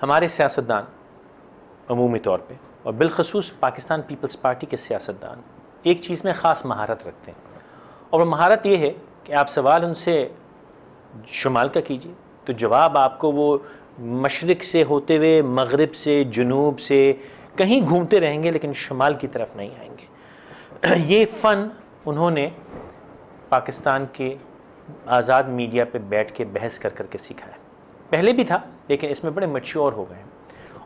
ہمارے سیاستدان عمومی طور پہ اور بالخصوص پاکستان پیپلز پارٹی کے سیاستدان ایک چیز میں خاص مہارت رکھتے ہیں، اور وہ مہارت یہ ہے کہ آپ سوال ان سے شمال کا کیجیے تو جواب آپ کو وہ مشرق سے ہوتے ہوئے مغرب سے جنوب سے کہیں گھومتے رہیں گے لیکن شمال کی طرف نہیں آئیں گے۔ یہ فن انہوں نے پاکستان کے آزاد میڈیا پہ بیٹھ کے بحث کر کر کے سیکھا ہے۔ پہلے بھی تھا لیکن اس میں بڑے میچور ہو گئے ہیں۔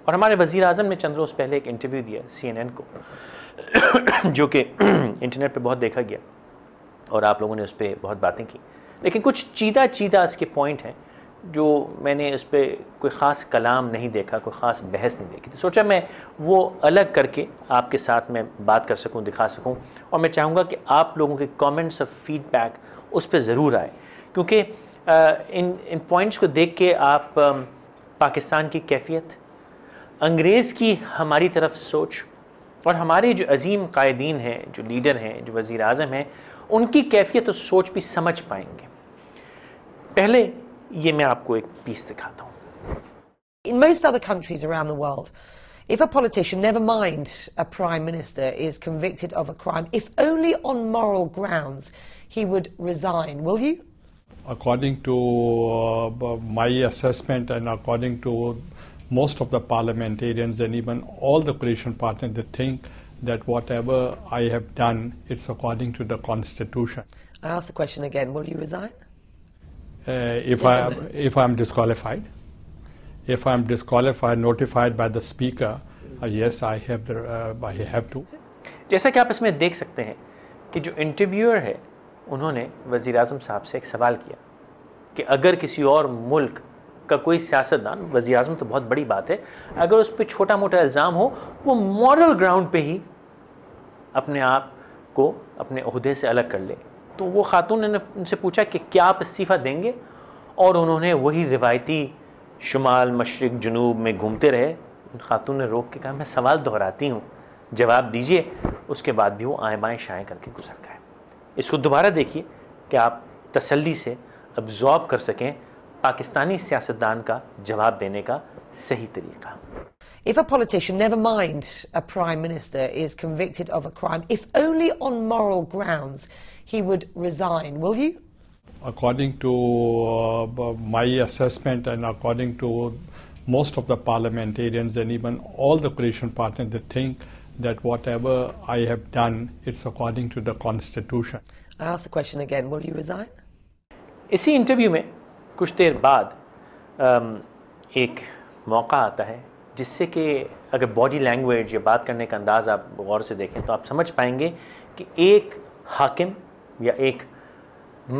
اور ہمارے وزیر اعظم نے چند روز پہلے ایک انٹرویو دیا CNN کو جو کہ انٹرنیٹ پہ بہت دیکھا گیا اور آپ لوگوں نے اس پہ بہت باتیں کی، لیکن کچھ چیدہ اس کے پوائنٹ ہیں جو میں نے اس پہ کوئی خاص کلام نہیں دیکھا، کوئی خاص بحث نہیں دیکھی، تو سوچا میں وہ الگ کر کے آپ کے ساتھ میں بات کر سکوں، دکھا سکوں، اور میں چاہوں گا کہ آپ لوگوں کے کامنٹس اور فیڈ بیک اس پہ ضرور آئے، کیونکہ ان پوائنٹس کو دیکھ کے آپ پاکستان کی کیفیت، انگریز کی ہماری طرف سوچ اور ہمارے جو عظیم قائدین ہیں، جو لیڈر ہیں، جو وزیر اعظم ہیں، ان کی کیفیت اور سوچ بھی سمجھ پائیں گے۔ پہلے یہ میں آپ کو ایک پیس دکھاتا ہوں۔ In most other countries around the world, if a politician, never mind a prime minister, is convicted of a crime, if only on moral grounds, he would resign. Will you? According to my assessment and according to most of the parliamentarians and even all the coalition partners, they think that whatever I have done, it's according to the Constitution. I ask the question again, will you resign? If I'm disqualified. If I'm disqualified, notified by the Speaker, yes, I have to. جیسا کہ آپ اس میں دیکھ سکتے ہیں کہ جو interviewer ہے انہوں نے وزیر اعظم صاحب سے ایک سوال کیا کہ اگر کسی اور ملک کا کوئی سیاستدان، وزیر اعظم تو بہت بڑی بات ہے، اگر اس پہ چھوٹا موٹا الزام ہو وہ مورل گراؤنڈ پہ ہی اپنے آپ کو اپنے عہدے سے الگ کر لے، تو وہ خاتون نے ان سے پوچھا کہ کیا آپ استعفیٰ دیں گے، اور انہوں نے وہی روایتی شمال مشرق جنوب میں گھومتے رہے۔ خاتون نے روک کے کہا میں سوال دہراتی ہوں، جواب دیجئے، اس کے بعد بھی وہ آئیں بائیں شائیں کر کے گزر گئے۔ اس کو دوبارہ دیکھیے کہ آپ تسلی سے ابزارب کر سکیں پاکستانی سیاستدان کا جواب دینے کا صحیح طریقہ۔ If a politician, never mind a prime minister, is convicted of a crime, if only on moral grounds, he would resign. Will you? According to my assessment and according to most of the parliamentarians and even all the coalition partners, they think that whatever I have done, it's according to the Constitution. I ask the question again, will you resign? اسی interview میں کچھ دیر بعد ایک موقع آتا ہے جس سے کہ اگر باڈی لینگویج یا بات کرنے کا انداز آپ غور سے دیکھیں تو آپ سمجھ پائیں گے کہ ایک حاکم یا ایک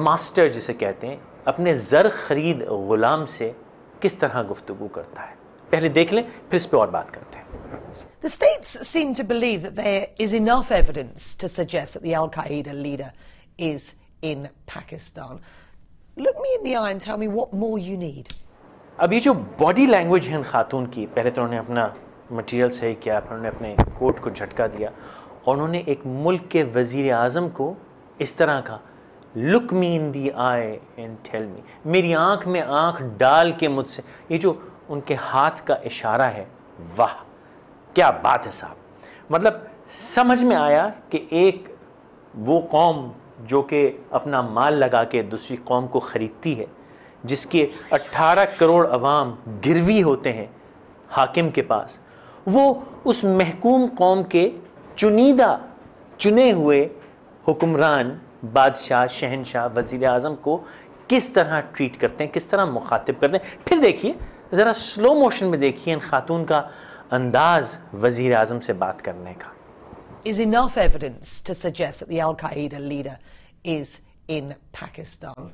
ماسٹر جسے کہتے ہیں اپنے زر خرید غلام سے کس طرح گفتگو کرتا ہے۔ پہلے دیکھ لیں پھر اس پہ اور بات کرتے ہیں۔ The states seem to believe that there is enough evidence to suggest that the Al-Qaeda leader is in Pakistan. Look me in the eye and tell me what more you need. اب یہ جو body language ہے ان خاتون کی، پہلے تو انہوں نے اپنا مٹیریل صحیح کیا، پھر انہوں نے اپنے کوٹ کو جھٹکا دیا اور انہوں نے ایک ملک کے وزیر اعظم کو اس طرح کہا لک می ان دی آئی اینڈ ٹیل می، میری آنکھ میں آنکھ ڈال کے مجھ سے، یہ جو ان کے ہاتھ کا اشارہ ہے، واہ کیا بات ہے صاحب۔ مطلب سمجھ میں آیا کہ ایک وہ قوم جو کہ اپنا مال لگا کے دوسری قوم کو خریدتی ہے، جس کے 18 کروڑ عوام گروی ہوتے ہیں حاکم کے پاس، وہ اس محکوم قوم کے چنیدہ چنے ہوئے حکمران، بادشاہ، شہنشاہ، وزیر اعظم کو کس طرح ٹریٹ کرتے ہیں، کس طرح مخاطب کرتے ہیں۔ پھر دیکھیے ذرا سلو موشن میں دیکھیے ان خاتون کا انداز وزیر اعظم سے بات کرنے کا۔ Is enough evidence to suggest that the Al-Qaeda leader is in Pakistan.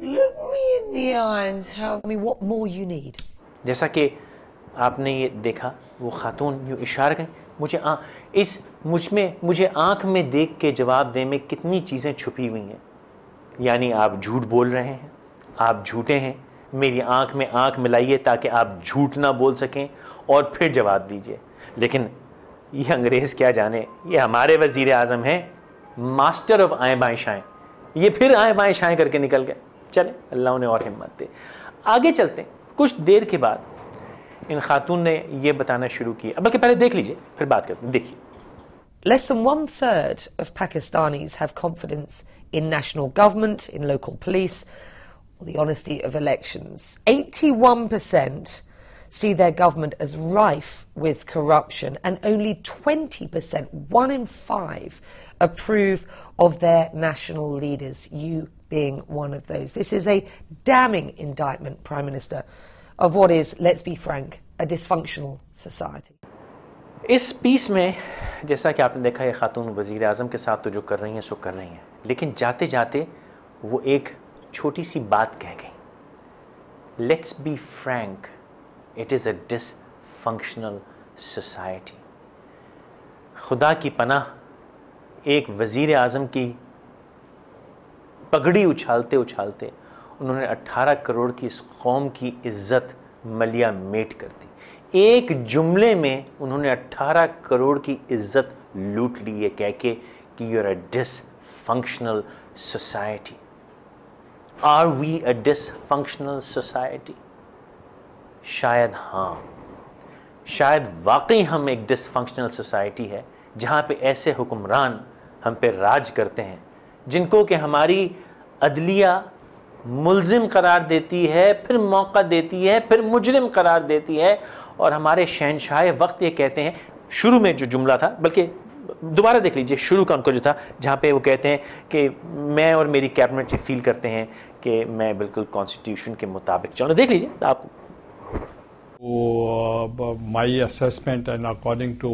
Look me in the eye and tell me what more you need. جیسا کہ آپ نے یہ دیکھا وہ خاتون یوں اشارہ کریں، مجھے آنکھ میں دیکھ کے جواب دے میں کتنی چیزیں چھپی ہوئی ہیں، یعنی آپ جھوٹ بول رہے ہیں، آپ جھوٹے ہیں، میری آنکھ میں آنکھ ملائیے تاکہ آپ جھوٹ نہ بول سکیں اور پھر جواب دیجئے۔ لیکن یہ انگریز کیا جانے، یہ ہمارے وزیر اعظم ہیں، ماسٹر آف آئیں بائیں شائیں، یہ پھر آئیں بائیں شائیں کر کے نکل گئے۔ چلیں اللہ انہیں اور ہمت دے۔ آگے چلتے ہیں۔ کچھ دیر کے بعد ان خاتون نے یہ بتانا شروع کیا. بلکہ پہلے دیکھ لیجئے پھر بات کرتے ہیں. دیکھیے. Less than 1/3 of Pakistanis have confidence in national government, in local police, or the honesty of elections. 81% see their government as rife with corruption, and only 20%, 1 in 5, approve of their national leaders, you being one of those. This is a damning indictment, Prime Minister, of what is, let's be frank, a dysfunctional society. اس پیس میں جیسا کہ آپ نے دیکھا یہ خاتون وزیر اعظم کے ساتھ تو جو کر رہی ہیں سو کر رہی ہیں، لیکن جاتے جاتے وہ ایک چھوٹی سی بات کہہ گئی. Let's be frank, it is a dysfunctional society. خدا کی پناہ، ایک وزیر اعظم کی پگڑی اچھالتے اچھالتے انہوں نے 18 کروڑ کی اس قوم کی عزت ملیا میٹ کر دی. ایک جملے میں انہوں نے 18 کروڑ کی عزت لوٹ لی ہے کہہ کے کہ you are a dysfunctional society. Are we a dysfunctional society? شاید ہاں، شاید واقعی ہم ایک ڈس فنکشنل سوسائٹی ہے جہاں پہ ایسے حکمران ہم پہ راج کرتے ہیں جن کو کہ ہماری عدلیہ ملزم قرار دیتی ہے، پھر موقع دیتی ہے، پھر مجرم قرار دیتی ہے، اور ہمارے شہنشاہ وقت یہ کہتے ہیں. شروع میں جو جملہ تھا، بلکہ دوبارہ دیکھ لیجئے شروع کا ان کو جو تھا، جہاں پہ وہ کہتے ہیں کہ میں اور میری کیبنٹ یہ فیل کرتے ہیں کہ میں بالکل کانسٹیٹیوشن کے مطابق چلوں. دیکھ لیجئے آپ کو. My assessment, and according to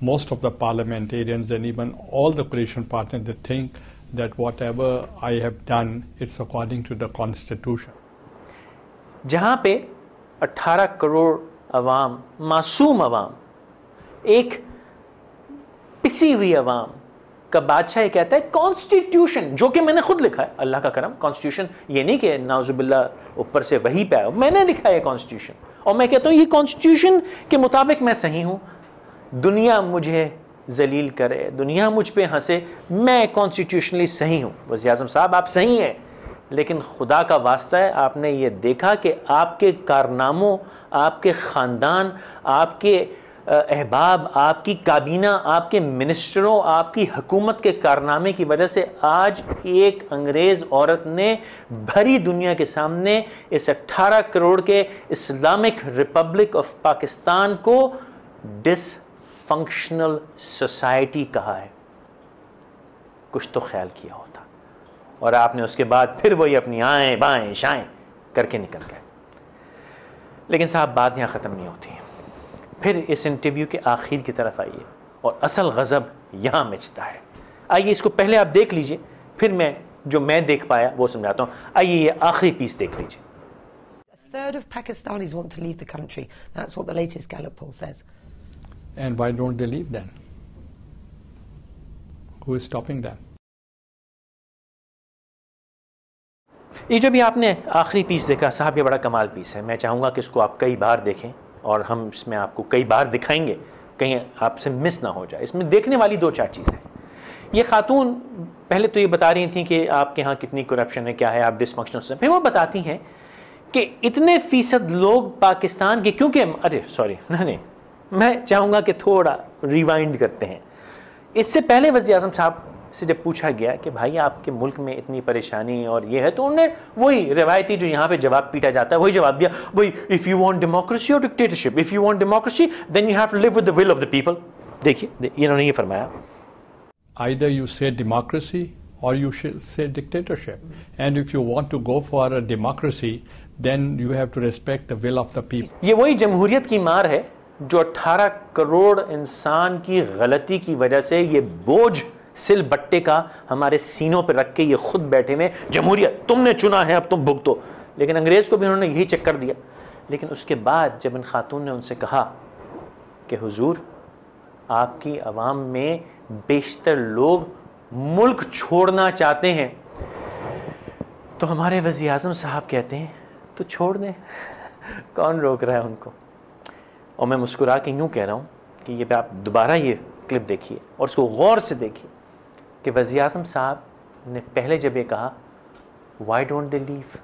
most of the parliamentarians and even all the coalition partners, they think that whatever I have done, it's according to the constitution. جہاں پہ 18 کروڑ عوام، معصوم عوام، ایک پسی ہوئی عوام کا بادشاہ یہ کہتا ہے کانسٹیٹیوشن، جو کہ میں نے خود لکھا ہے. اللہ کا کرم، کانسٹیٹیوشن یہ نہیں کہ نعوذ باللہ اوپر سے وہی پہ آیا، میں نے لکھا ہے کانسٹیٹیوشن، اور میں کہتا ہوں یہ کانسٹیٹیوشن کے مطابق میں صحیح ہوں. دنیا مجھے ذلیل کرے، دنیا مجھ پہ ہنسے، میں کانسٹیٹیوشنلی صحیح ہوں. وزیر اعظم صاحب آپ صحیح ہیں، لیکن خدا کا واسطہ ہے آپ نے یہ دیکھا کہ آپ کے کارناموں، آپ کے خاندان، آپ کے احباب، آپ کی کابینہ، آپ کے منسٹروں، آپ کی حکومت کے کارنامے کی وجہ سے آج ایک انگریز عورت نے بھری دنیا کے سامنے اس 18 کروڑ کے اسلامک ریپبلک آف پاکستان کو ڈس فنکشنل سوسائٹی کہا ہے. کچھ تو خیال کیا ہوتا، اور آپ نے اس کے بعد پھر وہی اپنی آئیں بائیں شائیں کر کے نکل گئے. لیکن صاحب بات یہاں ختم نہیں ہوتی. پھر اس انٹرویو کے آخر کی طرف آئیے اور اصل غضب یہاں مچتا ہے. آئیے اس کو پہلے آپ دیکھ لیجئے، پھر میں جو میں دیکھ پایا وہ سمجھاتا ہوں. آئیے یہ آخری پیس دیکھ لیجئے. A third of Pakistanis want to leave the country. That's what the latest Gallup poll says. And why don't they leave then? Who is stopping them? یہ جو بھی آپ نے آخری پیس دیکھا صاحب، یہ بڑا کمال پیس ہے. میں چاہوں گا کہ اس کو آپ کئی بار دیکھیں، اور ہم اس میں آپ کو کئی بار دکھائیں گے، کہیں آپ سے مس نہ ہو جائے. اس میں دیکھنے والی 2-4 چیزیں. یہ خاتون پہلے تو یہ بتا رہی تھیں کہ آپ کے ہاں کتنی کرپشن ہے، کیا ہے، آپ ڈس فنکشنل سے. پھر وہ بتاتی ہیں کہ اتنے فیصد لوگ پاکستان کے، کیونکہ نہیں میں چاہوں گا کہ تھوڑا ریوائنڈ کرتے ہیں. اس سے پہلے وزیر اعظم صاحب سے جب پوچھا گیا کہ بھائی آپ کے ملک میں اتنی پریشانی اور یہ ہے، تو انہوں نے وہی روایتی جو یہاں پہ جواب پیٹا جاتا ہے وہی جواب دیا، وہی اف یو وانٹ ڈیموکریسی اور dictatorship, if you want democracy then you have to live with the will of the people. دیکھیے انہوں نے یہ فرمایا، Either you say democracy or you say dictatorship. And if you want to go for a democracy, then you have to respect the will of the people. یہ وہی جمہوریت کی مار ہے جو 18 کروڑ انسان کی غلطی کی وجہ سے یہ بوجھ سل بٹے کا ہمارے سینوں پہ رکھ کے یہ خود بیٹھے میں جمہوریت تم نے چنا ہے اب تم بھگتو. لیکن انگریز کو بھی انہوں نے یہی چکر دیا. لیکن اس کے بعد جب ان خاتون نے ان سے کہا کہ حضور آپ کی عوام میں بیشتر لوگ ملک چھوڑنا چاہتے ہیں، تو ہمارے وزیر اعظم صاحب کہتے ہیں تو چھوڑ دیں، کون روک رہا ہے ان کو. اور میں مسکرا کے یوں کہہ رہا ہوں کہ یہ آپ دوبارہ یہ کلپ دیکھیے اور اس کو غور سے دیکھیے کہ وزیر اعظم صاحب نے پہلے جب یہ کہا وائی ڈونٹ دے لیو،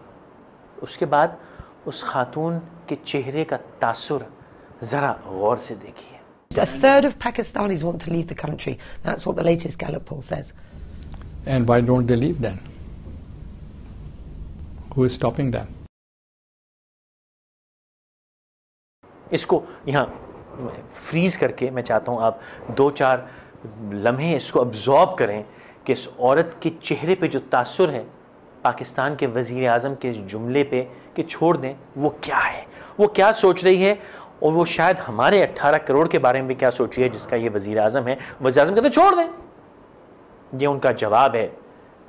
اس کے بعد اس خاتون کے چہرے کا تاثر ذرا غور سے دیکھیے. A third of Pakistanis want to leave the country. That's what the latest Gallup poll says. And why don't they leave then? Who is stopping them? اس کو یہاں فریز کر کے میں چاہتا ہوں آپ 2-4 لمحے اس کو ابزارب کریں کہ اس عورت کے چہرے پہ جو تاثر ہے پاکستان کے وزیر اعظم کے اس جملے پہ کہ چھوڑ دیں، وہ کیا ہے، وہ کیا سوچ رہی ہے، اور وہ شاید ہمارے 18 کروڑ کے بارے میں بھی کیا سوچ رہی ہے جس کا یہ وزیر اعظم ہے. وزیر اعظم کہتے ہیں چھوڑ دیں. یہ ان کا جواب ہے،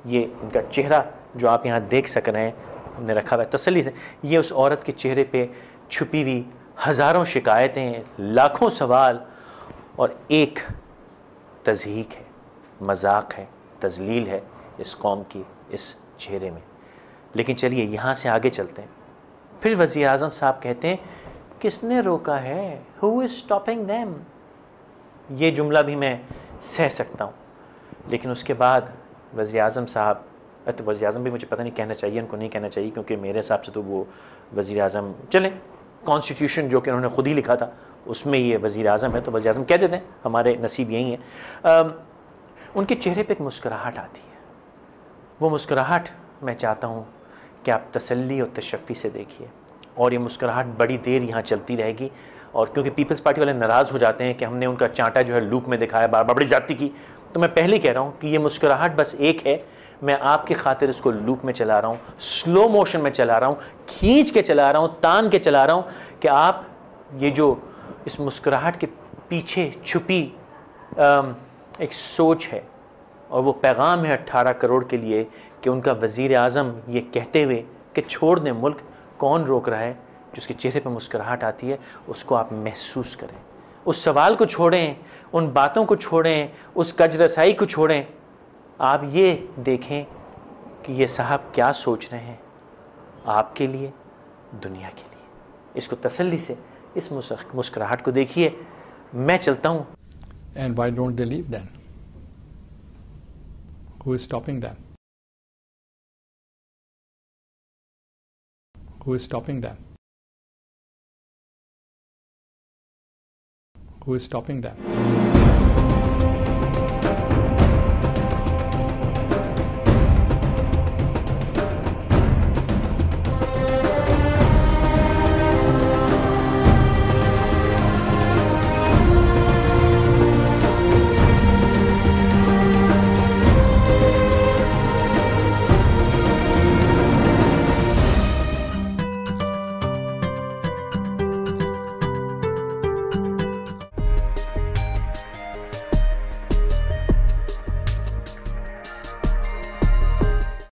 یہ ان کا چہرہ جو آپ یہاں دیکھ سک رہے ہیں ہم نے رکھا ہوا ہے تسلی سے. یہ اس عورت کے چہرے پہ چھپی ہوئی ہزاروں شکایتیں، لاکھوں سوال اور ایک تضحیک ہے، مذاق ہے، تذلیل ہے اس قوم کی اس چہرے میں. لیکن چلیے یہاں سے آگے چلتے ہیں. پھر وزیر اعظم صاحب کہتے ہیں کس نے روکا ہے، who is stopping them. یہ جملہ بھی میں سہ سکتا ہوں، لیکن اس کے بعد وزیر اعظم صاحب، وزیر اعظم بھی مجھے پتہ نہیں کہنا چاہیے ان کو نہیں کہنا چاہیے، کیونکہ میرے حساب سے تو وہ وزیر اعظم، چلیں کانسٹیٹیوشن جو کہ انہوں نے خود ہی لکھا تھا اس میں یہ وزیر اعظم ہے تو وزیر اعظم کہہ دیتے ہیں، ہمارے نصیب یہی ہیں. ان کے چہرے پہ ایک مسکراہٹ آتی ہے. وہ مسکراہٹ میں چاہتا ہوں کہ آپ تسلی اور تشفی سے دیکھیے، اور یہ مسکراہٹ بڑی دیر یہاں چلتی رہے گی. اور کیونکہ پیپلز پارٹی والے ناراض ہو جاتے ہیں کہ ہم نے ان کا چانٹا جو ہے لوپ میں دکھایا، بار بار بڑی زیادتی کی، تو میں پہلے کہہ رہا ہوں کہ یہ مسکراہٹ بس ایک ہے. میں آپ کی خاطر اس کو لوپ میں چلا رہا ہوں، سلو موشن میں چلا رہا ہوں، کھینچ کے چلا رہا ہوں، تان کے چلا رہا ہوں کہ آپ یہ جو اس مسکراہٹ کے پیچھے چھپی ایک سوچ ہے اور وہ پیغام ہے 18 کروڑ کے لیے کہ ان کا وزیر اعظم یہ کہتے ہوئے کہ چھوڑ دیں ملک، کون روک رہا ہے، جو اس کے چہرے پہ مسکراہٹ آتی ہے اس کو آپ محسوس کریں. اس سوال کو چھوڑیں، ان باتوں کو چھوڑیں، اس کج رسائی کو چھوڑیں. آپ یہ دیکھیں کہ یہ صاحب کیا سوچ رہے ہیں آپ کے لیے، دنیا کے لیے. اس کو تسلی سے اس مسکراہٹ کو دیکھیے. میں چلتا ہوں. And why don't they leave then? Who is stopping them? Who is stopping them? Who is stopping them?